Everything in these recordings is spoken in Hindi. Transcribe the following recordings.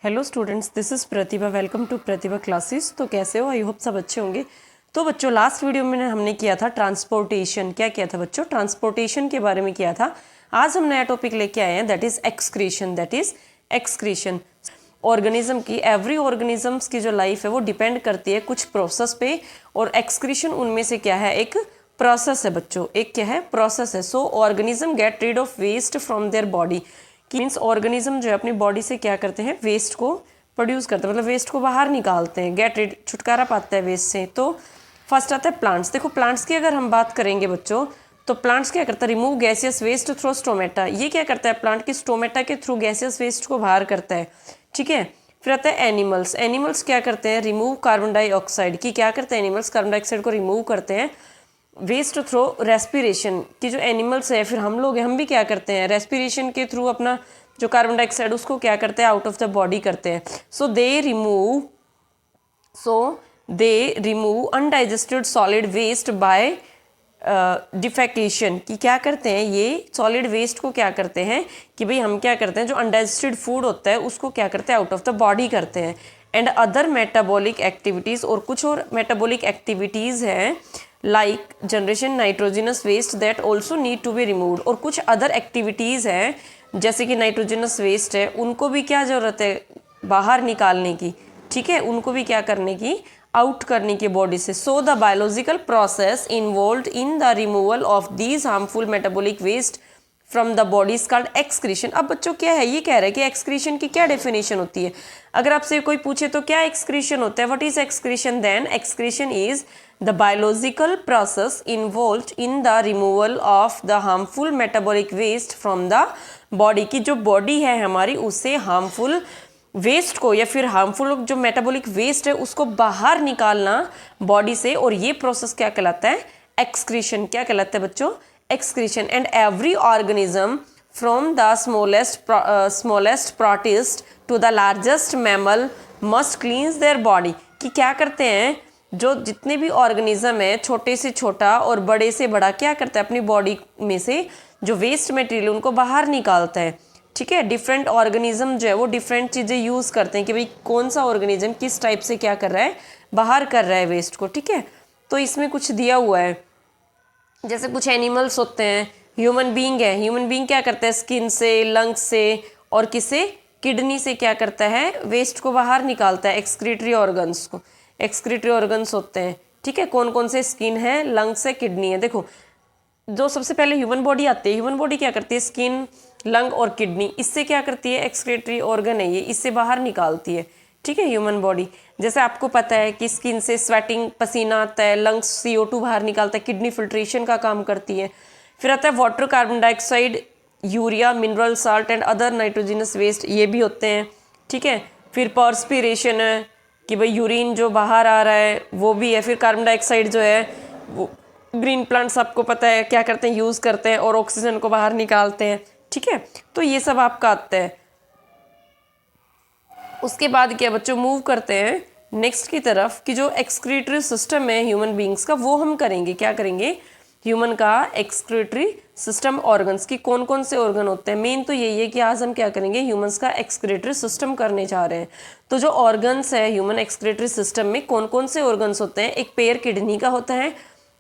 Hello students, this is Pratibha. Welcome to Pratibha classes. तो कैसे हो? आई होप सब अच्छे होंगे। तो बच्चों, लास्ट वीडियो में हमने किया था ट्रांसपोर्टेशन। क्या किया था बच्चों? ट्रांसपोर्टेशन के बारे में किया था। आज हम नया टॉपिक लेके आए हैं, that is excretion. That is excretion. Organism की, एवरी ऑर्गेनिजम्स की जो लाइफ है वो डिपेंड करती है कुछ प्रोसेस पे, और एक्सक्रीशन उनमें से क्या है? एक प्रोसेस है बच्चों। एक क्या है? प्रोसेस है। So organism get rid of waste from their body. Means organism जो है अपनी बॉडी से क्या करते हैं? वेस्ट को प्रोड्यूस करते हैं, मतलब वेस्ट को बाहर निकालते हैं। गेट रीड, छुटकारा पाता है वेस्ट से। तो फर्स्ट आता है प्लांट्स। देखो प्लांट्स की अगर हम बात करेंगे बच्चों, तो प्लांट्स क्या करता है? Remove gaseous waste through stomata. ये क्या करता है? प्लांट की स्टोमेटा के थ्रू गैसियस वेस्ट को बाहर करता है। ठीक है। फिर आता है एनिमल्स। एनिमल्स क्या करते हैं? Remove carbon dioxide. की क्या करते हैं एनिमल्स? कार्बन डाइऑक्साइड को रिमूव करते हैं वेस्ट थ्रू रेस्पिरेशन। की जो एनिमल्स है, फिर हम लोग हैं, हम भी क्या करते हैं? रेस्पिरेशन के थ्रू अपना जो कार्बन डाइऑक्साइड उसको क्या करते हैं? आउट ऑफ द बॉडी करते हैं। So they remove undigested solid waste by defecation. कि क्या करते हैं? ये सॉलिड वेस्ट को क्या करते हैं कि भाई हम क्या करते हैं, जो अनडाइजेस्टेड फूड होता है उसको क्या करते हैं? आउट ऑफ द बॉडी करते हैं। एंड अदर मेटाबॉलिक एक्टिविटीज़, और कुछ और मेटाबॉलिक एक्टिविटीज़ हैं like generation nitrogenous waste that also need to be removed. और कुछ अदर एक्टिविटीज़ हैं जैसे कि नाइट्रोजनस वेस्ट है, उनको भी क्या ज़रूरत है? बाहर निकालने की। ठीक है, उनको भी क्या करने की? आउट करने की बॉडी से। So the biological process involved in the removal of these harmful metabolic waste from the body is called excretion. अब बच्चों क्या है? ये कह रहा है कि एक्सक्रीशन की क्या डेफिनेशन होती है। अगर आपसे कोई पूछे तो क्या एक्सक्रीशन होता है, what is excretion? Then excretion is the biological process involved in the removal of the harmful metabolic waste from the body. की जो बॉडी है हमारी, उससे हार्मफुल वेस्ट को या फिर हार्मफुल जो मेटाबॉलिक वेस्ट है उसको बाहर निकालना बॉडी से। और ये प्रोसेस क्या कहलाता है? एक्सक्रीशन। क्या कहलाता है बच्चों? Excretion. And every organism from the smallest protist to the largest mammal must cleanse their body. कि क्या करते हैं? जो जितने भी ऑर्गेनिज्म है, छोटे से छोटा और बड़े से बड़ा, क्या करता है? अपनी बॉडी में से जो वेस्ट मटेरियल उनको बाहर निकालता है। ठीक है। डिफरेंट ऑर्गेनिज्म जो है वो डिफरेंट चीज़ें यूज़ करते हैं कि भाई कौन सा ऑर्गेनिज्म किस टाइप से क्या कर रहा है? बाहर कर रहा है वेस्ट को। ठीक है। तो इसमें कुछ दिया हुआ है, जैसे कुछ एनिमल्स होते हैं, ह्यूमन बीइंग है। ह्यूमन बीइंग क्या करता है? स्किन से, लंग्स से और किससे? किडनी से क्या करता है? वेस्ट को बाहर निकालता है। एक्सक्रीटरी ऑर्गन्स को, एक्सक्रीटरी ऑर्गन्स होते हैं। ठीक है। कौन कौन से? स्किन है, लंग्स है, किडनी है। देखो जो सबसे पहले ह्यूमन बॉडी आती है, ह्यूमन बॉडी क्या करती है? स्किन, लंग और किडनी, इससे क्या करती है? एक्सक्रीटरी ऑर्गन है ये, इससे बाहर निकालती है। ठीक है। ह्यूमन बॉडी, जैसे आपको पता है कि स्किन से स्वेटिंग, पसीना आता है, लंग्स CO2 बाहर निकालता है, किडनी फिल्ट्रेशन का काम करती है। फिर आता है water, carbon dioxide, urea, mineral salt and other nitrogenous waste, ये भी होते हैं। ठीक है। फिर पर्सपिरेशन है कि भाई यूरिन जो बाहर आ रहा है वो भी है। फिर कार्बन डाइऑक्साइड जो है वो ग्रीन प्लांट्स आपको पता है क्या करते हैं? यूज़ करते हैं और ऑक्सीजन को बाहर निकालते हैं। ठीक है। तो ये सब आपका आता है। उसके बाद क्या बच्चों? मूव करते हैं नेक्स्ट की तरफ कि जो एक्सक्रीटरी सिस्टम है ह्यूमन बींग्स का, वो हम करेंगे। क्या करेंगे? ह्यूमन का एक्सक्रीटरी सिस्टम, ऑर्गन्स की कौन कौन से ऑर्गन होते हैं। मेन तो यही है कि आज हम क्या करेंगे? ह्यूमंस का एक्सक्रीटरी सिस्टम करने जा रहे हैं। तो जो ऑर्गन्स है ह्यूमन एक्सक्रीटरी सिस्टम में, कौन कौन से ऑर्गन्स होते हैं? एक पेयर किडनी का होता है,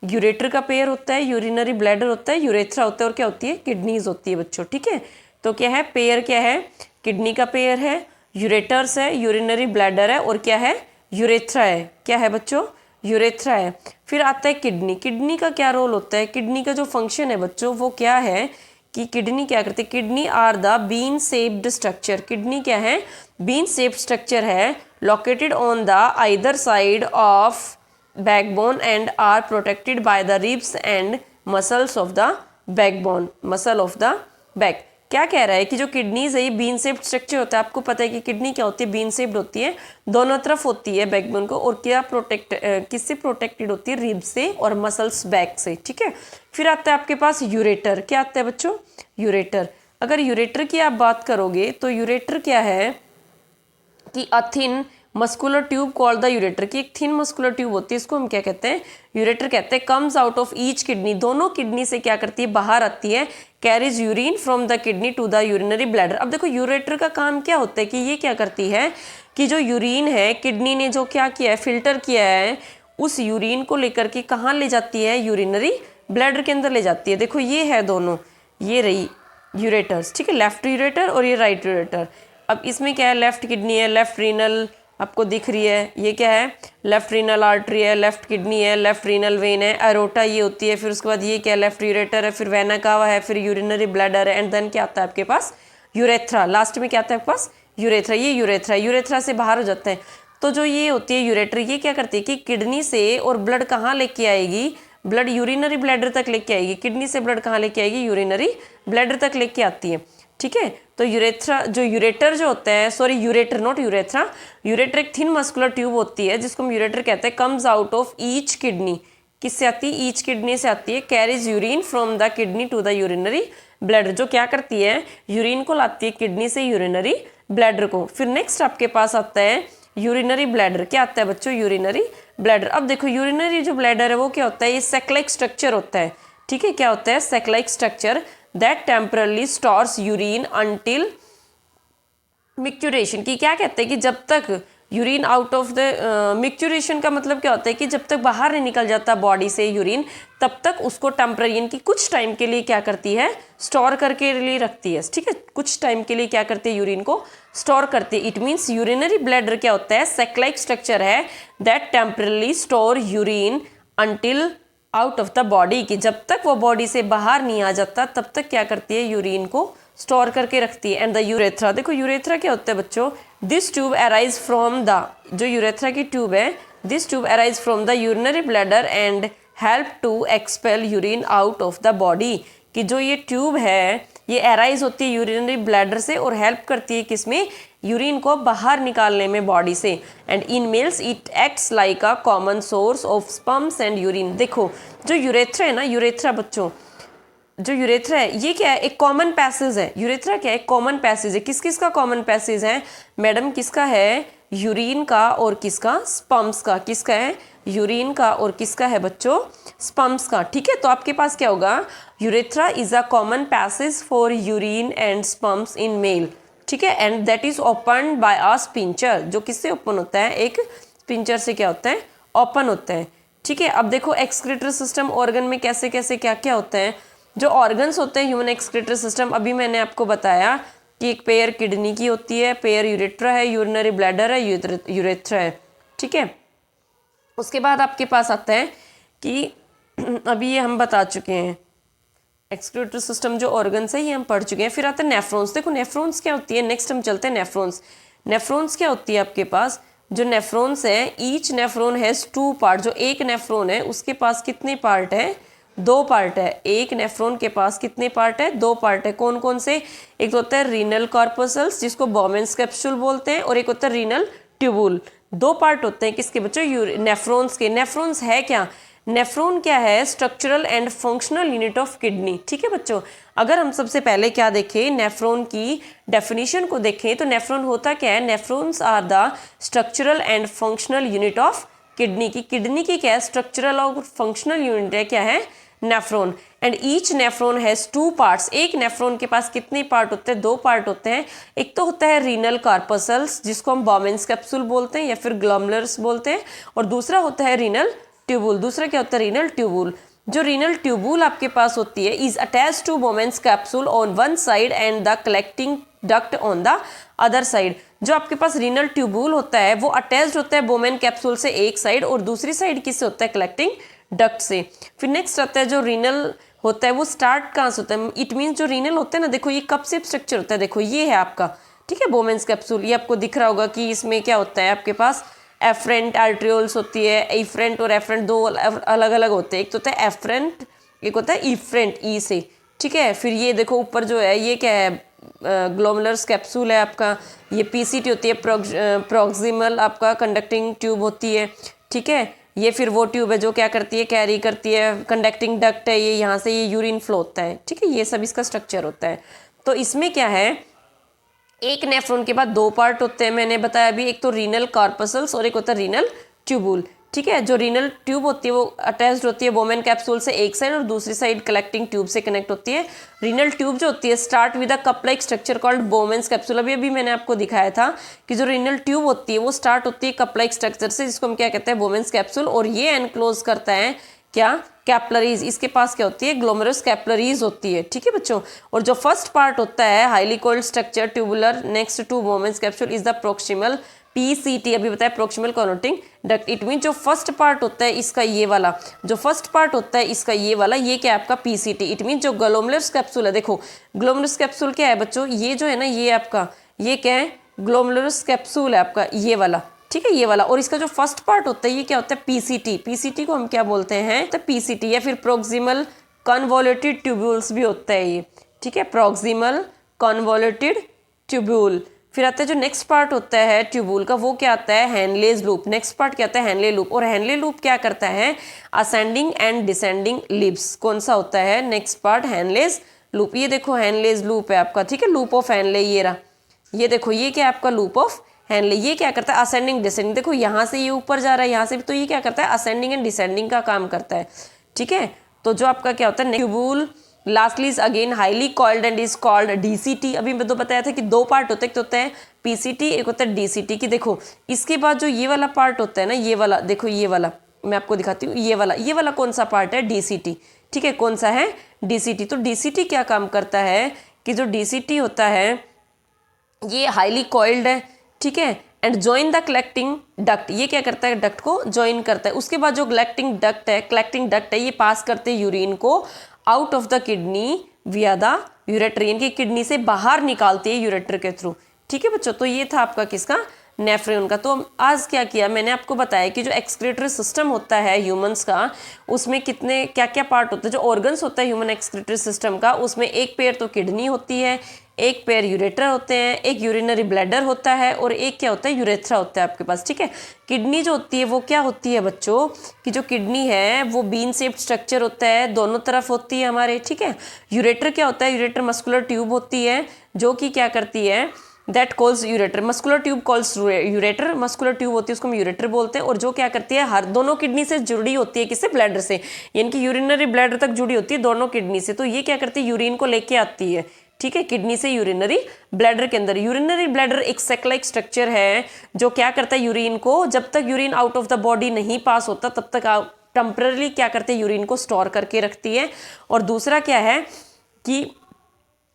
यूरेटर का पेयर होता है, यूरिनरी ब्लैडर होता है, यूरेथ्रा होता है, और क्या होती है? किडनीज होती है बच्चों। ठीक है। तो क्या है? पेयर क्या है? किडनी का पेयर है, यूरेटर्स है, यूरिनरी ब्लैडर है, और क्या है? यूरेथ्रा है। क्या है बच्चों? यूरेथ्रा है। फिर आता है किडनी। किडनी का क्या रोल होता है? किडनी का जो फंक्शन है बच्चों वो क्या है कि किडनी क्या करती है? Kidney are the bean shaped structure. Kidney क्या है? बीन शेप्ड स्ट्रक्चर है, located on the either side of backbone and are protected by the ribs and muscles of the backbone, muscle of the back। क्या कह रहा है कि जो किडनीज है ये बीन शेप्ड स्ट्रक्चर होता है। आपको पता है कि किडनी क्या होती है? बीन शेप्ड होती है, दोनों तरफ होती है बैकबोन को, और क्या किससे प्रोटेक्टेड होती है? रिब से और मसल्स बैक से। ठीक है। फिर आता है आपके पास यूरेटर। क्या आता है बच्चों? यूरेटर। अगर यूरेटर की आप बात करोगे तो यूरेटर क्या है कि a thin muscular tube called the ureter, की एक थिन मस्कुलर ट्यूब होती है, इसको हम क्या कहते हैं, यूरेटर कहते हैं। Comes out of each kidney, दोनों किडनी से क्या करती है, बाहर आती है। Carries urine from the kidney to the urinary bladder. अब देखो यूरेटर का काम क्या होता है कि ये क्या करती है कि जो यूरिन है, किडनी ने जो क्या किया है, फिल्टर किया है, उस यूरिन को लेकर के कहाँ ले जाती है, यूरिनरी ब्लैडर के अंदर ले जाती है। देखो ये है दोनों, ये रही यूरेटर्स, ठीक है, लेफ्ट यूरेटर और ये राइट यूरेटर। अब इसमें क्या है, लेफ्ट किडनी है, लेफ्ट रीनल आपको दिख रही है, ये क्या है, लेफ्ट रीनल आर्टरी है, लेफ्ट किडनी है, लेफ्ट रीनल वेन है, एरोटा ये होती है, फिर उसके बाद ये क्या है, लेफ्ट यूरेटर है, फिर वेना कावा है, फिर यूरिनरी ब्लैडर है, एंड देन क्या आता है आपके पास, यूरेथ्रा। लास्ट में क्या आता है आपके पास, यूरेथ्रा। ये यूरेथ्रा, यूरेथ्रा से बाहर हो जाते हैं। तो जो ये होती है यूरेटर, ये क्या करती है कि किडनी से और ब्लड कहाँ लेके आएगी, ब्लड यूरिनरी ब्लैडर तक लेके आएगी। किडनी से ब्लड कहाँ लेके आएगी, यूरिनरी ब्लैडर तक लेके आती है, ठीक है। तो यूरेथ्रा, जो यूरेटर जो होता है, sorry ureter not urethra, ureter एक थिन मस्कुलर ट्यूब होती है जिसको हम यूरेटर कहते हैं। Comes out of each kidney, किससे आती है, ईच किडनी से आती है। Carries urine from the kidney to the urinary bladder, जो क्या करती है, यूरिन को लाती है किडनी से यूरिनरी ब्लैडर को। फिर नेक्स्ट आपके पास आता है यूरिनरी ब्लैडर। क्या आता है बच्चों, यूरिनरी ब्लैडर। अब देखो यूरिनरी जो ब्लैडर है वो क्या होता है, ये सैक-लाइक स्ट्रक्चर होता है, ठीक है। क्या होता है, sac-like structure that temporarily stores urine until micturition. की क्या कहते हैं कि जब तक urine out of the micturition का मतलब क्या होता है कि जब तक बाहर नहीं निकल जाता बॉडी से यूरिन, तब तक उसको टेम्पररी की कुछ टाइम के लिए क्या करती है, स्टोर करके लिए रखती है, ठीक है। कुछ टाइम के लिए क्या करती है, यूरिन को स्टोर करती है। इट मीन्स यूरिनरी ब्लैडर क्या होता है, सैक-लाइक स्ट्रक्चर है that temporarily store urine until out of the body, की जब तक वो बॉडी से बाहर नहीं आ जाता तब तक क्या करती है, यूरिन को स्टोर करके रखती है। एंड द यूरेथ्रा, देखो यूरेथ्रा क्या होता है बच्चों, this tube arise from the, जो यूरेथ्रा की ट्यूब है, this tube arise from the urinary bladder and help to expel urine out of the body. कि जो ये ट्यूब है ये अराइज होती है यूरिनरी ब्लैडर से और हेल्प करती है किसमें, यूरिन को बाहर निकालने में बॉडी से। And in males it acts like a common source of sperms and urine. देखो जो यूरेथ्रा है ना, यूरेथ्रा बच्चों, जो यूरेथ्रा है ये क्या है, एक कॉमन पैसेज है। यूरेथ्रा क्या है, कॉमन पैसेज है। किस किस का कॉमन पैसेज है मैडम, किसका है, यूरिन का और किसका, स्पर्म्स का। किसका है, यूरिन का और किसका है बच्चों, स्पर्म्स का, ठीक है। तो आपके पास क्या होगा, urethra is a common passage for urine and sperms in male, ठीक है। And that is open by a sphincter, जो किससे ओपन होता है, एक स्पिंचर से क्या होता है, ओपन होता है, ठीक है। अब देखो एक्सक्रीटरी सिस्टम ऑर्गन में कैसे कैसे क्या क्या होता है। जो ऑर्गन्स होते हैं ह्यूमन एक्सक्रीटरी सिस्टम, अभी मैंने आपको बताया कि एक पेयर किडनी की होती है, पेयर यूरेट्रा है, यूरिनरी ब्लैडर है, यूरेथ्रा है, ठीक है। उसके बाद आपके पास आता है कि अभी ये हम बता चुके हैं एक्सक्रीटरी सिस्टम, जो ऑर्गन्स है ये हम पढ़ चुके हैं। फिर आता है नेफ्रॉन्स। देखो नेफ्रॉन्स क्या होती है, नेक्स्ट हम चलते हैं नेफ्रॉन्स। नेफ्रॉन्स क्या होती है आपके पास, जो नेफ्रॉन्स है, ईच नेफ्रॉन हैज़ 2 पार्ट। जो एक नेफ्रॉन है उसके पास कितने पार्ट है, 2 पार्ट है। एक नेफ्रॉन के पास कितने पार्ट है, 2 पार्ट है। कौन कौन से, एक होता है रीनल कॉर्पसल्स जिसको बॉमेंस कैप्सूल बोलते हैं, और एक होता है रीनल ट्यूबुल। 2 पार्ट होते हैं किसके बच्चों, नेफ्रॉन्स के। नेफ्रॉन्स है क्या, नेफ्रॉन क्या है, structural and functional unit of kidney, ठीक है बच्चों। अगर हम सबसे पहले क्या देखें, नेफ्रॉन की डेफिनेशन को देखें तो नेफ्रॉन होता क्या है, nephrons are the structural and functional unit of kidney. की किडनी की क्या है, स्ट्रक्चरल और फंक्शनल यूनिट है, क्या है, nephron. And each nephron has 2 parts. एक नेफ्रॉन के पास कितने पार्ट होते हैं, 2 पार्ट होते हैं। एक तो होता है रीनल कार्पसल्स जिसको हम बॉमेंस कैप्सूल बोलते हैं या फिर ग्लोमेरुलस बोलते हैं, और दूसरा होता है रीनल ट्यूबुल। दूसरा क्या होता है, रीनल ट्यूबुल। जो रीनल ट्यूबुल आपके पास होती है is attached to Bowman's capsule on one side and the collecting duct on the other side. जो आपके पास रीनल ट्यूबुल होता है वो अटैच्ड होता है बोमेन कैप्सूल से एक साइड, और दूसरी साइड किससे होता है, कलेक्टिंग डक्ट से। फिर नेक्स्ट आता है जो रीनल होता है वो स्टार्ट कहाँ से होता है, इट मीन्स जो रीनल होता है ना, देखो ये कप शेप स्ट्रक्चर होता है, देखो ये है आपका, ठीक है, बोमेंस कैप्सूल। ये आपको दिख रहा होगा कि इसमें क्या होता है, आपके पास एफरेंट आर्ट्रियोल्स होती है, एफरेंट और एफरेंट 2 अलग अलग होते हैं। एक तो होता है एफरेंट, एक होता है इफ्रेंट, ई से, ठीक है। फिर ये देखो ऊपर जो है ये क्या है, ग्लोमेरुलस कैप्सूल है आपका। ये पीसीटी होती है, प्रॉक्सिमल आपका कंडक्टिंग ट्यूब होती है, ठीक है। ये फिर वो ट्यूब है जो क्या करती है, कैरी करती है, कंडक्टिंग डक्ट है, ये यहाँ से ये यूरिन फ्लो होता है, ठीक है। ये सब इसका स्ट्रक्चर होता है। तो इसमें क्या है, एक नेफ्रॉन के बाद दो पार्ट होते हैं, मैंने बताया अभी, एक तो रीनल कॉर्पसल्स और एक होता है रीनल ट्यूबुल। ठीक है, जो रीनल ट्यूब होती है वो अटैच्ड होती है बोमेन कैप्सूल से एक साइड और दूसरी साइड कलेक्टिंग ट्यूब से कनेक्ट होती है। रीनल ट्यूब जो होती है start with a cup like structure called Bowman's capsule. अभी मैंने आपको दिखाया था कि जो रीनल ट्यूब होती है वो स्टार्ट होती है कप लाइक स्ट्रक्चर से, जिसको हम क्या कहते हैं, बोमेन्स कैप्सूल, और ये एनक्लोज करता है क्या, कैपलरीज। इसके पास क्या होती है, ग्लोमेरुलस कैपलरीज होती है। ठीक है बच्चों, और जो फर्स्ट पार्ट होता है highly coiled structure tubular next to Bowman's capsule is the proximal PCT. अभी बताया proximal connecting duct. It mean जो फर्स्ट पार्ट होता है इसका ये वाला, जो फर्स्ट पार्ट होता है इसका ये वाला, ये क्या है आपका पीसीटी। इट मीन जो ग्लोमेरुलस कैप्सूल है, देखो ग्लोमेरुलस कैप्सूल क्या है बच्चों, ये जो है ना ये आपका ये क्या है, ग्लोमेरुलस कैप्सूल है आपका ये वाला। ठीक है, ये वाला, और इसका जो फर्स्ट पार्ट होता है ये क्या होता है, पीसीटी। पीसीटी को हम क्या बोलते हैं, तो पीसीटी या फिर प्रोक्सिमल कन्वोल्यूटेड ट्यूब्यूल्स भी होता है ये। ठीक है, प्रोक्सिमल कन्वोल्यूटेड ट्यूब्यूल। फिर आता है जो नेक्स्ट पार्ट होता है ट्यूबुल का, वो क्या आता है, हैनलेज लूप। नेक्स्ट पार्ट क्या आता है, हैनले लूप। और हैनले लूप क्या करता है, असेंडिंग एंड डिसेंडिंग लिप्स। कौन सा होता है नेक्स्ट पार्ट, हैनलेज लूप। ये देखो हैनलेज लूप है आपका। ठीक है, लूप ऑफ हैनले ये रहा, ये देखो ये क्या है आपका लूप ऑफ हैनले। ये क्या करता है, असेंडिंग डिसेंडिंग। देखो यहाँ से ये ऊपर जा रहा है, यहाँ से भी, तो ये क्या करता है, असेंडिंग एंड डिसेंडिंग का काम करता है। ठीक है, तो जो आपका क्या होता है tubule lastly is again highly coiled and is called DCT. अभी मैं तो बताया था कि दो पार्ट होते हैं, एक तो होता है पीसीटी, एक होता है डीसीटी। की देखो इसके बाद जो ये वाला पार्ट होता है ना, ये वाला देखो, ये वाला मैं आपको दिखाती हूँ, ये वाला कौन सा पार्ट है, डीसीटी। ठीक है, कौन सा है, डीसीटी। तो डीसीटी क्या काम करता है कि जो डीसीटी होता है ये हाईली कॉइल्ड है। ठीक है, and join the collecting duct. ये क्या करता है, डक्ट को ज्वाइन करता है। उसके बाद जो कलेक्टिंग डक्ट है ये पास करते हैं यूरिन को आउट ऑफ द किडनी विया द यूरेटर, यानी कि किडनी से बाहर निकालती है यूरेटर के थ्रू। ठीक है बच्चों, तो ये था आपका किसका, नेफ्रॉन का। तो आज क्या किया मैंने आपको बताया कि जो एक्सक्रीटरी सिस्टम होता है ह्यूमंस का, उसमें कितने क्या क्या पार्ट होते हैं, जो ऑर्गन्स होता है ह्यूमन एक्सक्रीटरी सिस्टम का, उसमें एक पेयर तो किडनी होती है, एक पेयर यूरेटर होते हैं, एक यूरिनरी ब्लैडर होता है, और एक क्या होता है, यूरेथ्रा होता है आपके पास। ठीक है, किडनी जो होती है वो क्या होती है बच्चों, कि जो किडनी है वो बीन शेप्ड स्ट्रक्चर होता है, दोनों तरफ होती है हमारे। ठीक है, यूरेटर क्या होता है, यूरेटर मस्कुलर ट्यूब होती है जो कि क्या करती है, that calls ureter. Muscular tube calls ureter, muscular tube होती है उसको हम यूरेटर बोलते हैं, और जो क्या करती है हर दोनों किडनी से जुड़ी होती है, किससे, ब्लैडर से, यानी कि यूरिनरी ब्लैडर तक जुड़ी होती है दोनों किडनी से। तो ये क्या करती है, यूरिन को लेके आती है। ठीक है, किडनी से यूरिनरी ब्लैडर के अंदर। यूरिनरी ब्लैडर एक सैक लाइक स्ट्रक्चर है जो क्या करता है, यूरिन को, जब तक urine out of the body नहीं पास होता तब तक टेम्पररी क्या करते हैं, यूरिन को स्टोर करके रखती है। और दूसरा क्या है कि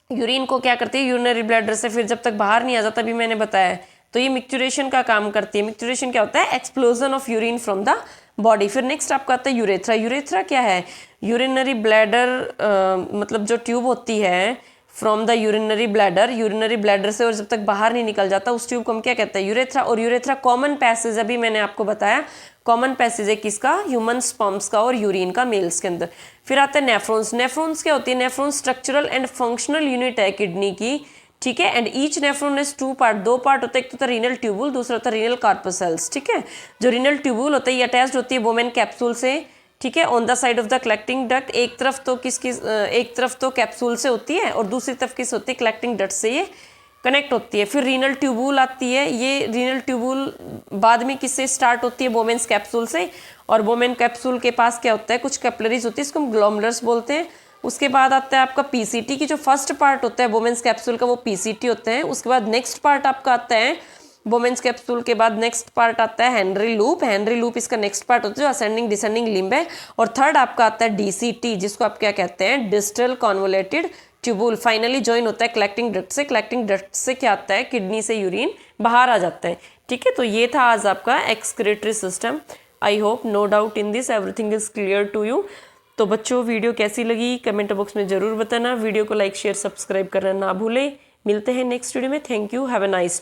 यूरिन को क्या करती है, यूरिनरी ब्लैडर से फिर जब तक बाहर नहीं आ जाता, अभी मैंने बताया, तो ये मिक्चुरेशन का काम करती है। मिक्चुरेशन क्या होता है, explosion of urine from the body. फिर नेक्स्ट आपका आता है यूरेथ्रा। यूरेथ्रा क्या है, यूरिनरी ब्लैडर मतलब जो ट्यूब होती है फ्रॉम द यूरिनरी ब्लैडर से, और जब तक बाहर नहीं निकल जाता उस ट्यूब को हम क्या कहते हैं, यूरेथ्रा। और यूरेथ्रा कॉमन पैसेज, अभी मैंने आपको बताया कॉमन पैसेज है किसका, ह्यूमन स्पर्म्स का और यूरिन का मेल्स के अंदर। फिर आता है नेफ्रॉन्स। नेफ्रॉन्स क्या होती है, nephrons structural and functional unit है किडनी की। ठीक है, and each nephron is two part, दो पार्ट होता है, एक तो होता है रीनल ट्यूबुल, दूसरा होता है रीनल कार्पसेल्स। ठीक है, जो रीनल ट्यूबुल होता है ये अटैच्ड होती है बोमेन कैप्सूल से। ठीक है, on the side of the collecting duct, एक तरफ तो कैप्सूल से होती है और दूसरी तरफ किस होती है, कलेक्टिंग डक्ट से ये कनेक्ट होती है। फिर रीनल ट्यूबुल आती है, ये रीनल ट्यूबुल बाद में किससे स्टार्ट होती है, बोमेन्स कैप्सूल से, और बोमेन कैप्सूल के पास क्या होता है, कुछ कैपिलरीज होती है, इसको हम ग्लोमेरुलस बोलते हैं। उसके बाद आता है आपका पीसीटी की जो फर्स्ट पार्ट होता है बोमेन्स कैप्सूल का, वो पीसीटी होते हैं। उसके बाद नेक्स्ट पार्ट आपका आता है बोमेन्स कैप्सूल के बाद नेक्स्ट पार्ट आता है हेनरी लूप। हेनरी लूप इसका नेक्स्ट पार्ट होता है जो असेंडिंग डिसेंडिंग लिम्ब है। और थर्ड आपका आता है डीसीटी, जिसको आप क्या कहते हैं, distal convoluted tubule. Finally join होता है कलेक्टिंग डक्ट से। कलेक्टिंग डक्ट से क्या आता है, किडनी से यूरिन बाहर आ जाता है। ठीक है, तो ये था आज आपका excretory system. I hope no doubt in this, everything is clear to you. तो बच्चों वीडियो कैसी लगी कमेंट बॉक्स में ज़रूर बताना। वीडियो को लाइक शेयर सब्सक्राइब करना ना भूलें। मिलते हैं नेक्स्ट वीडियो में। Thank you, have a nice day.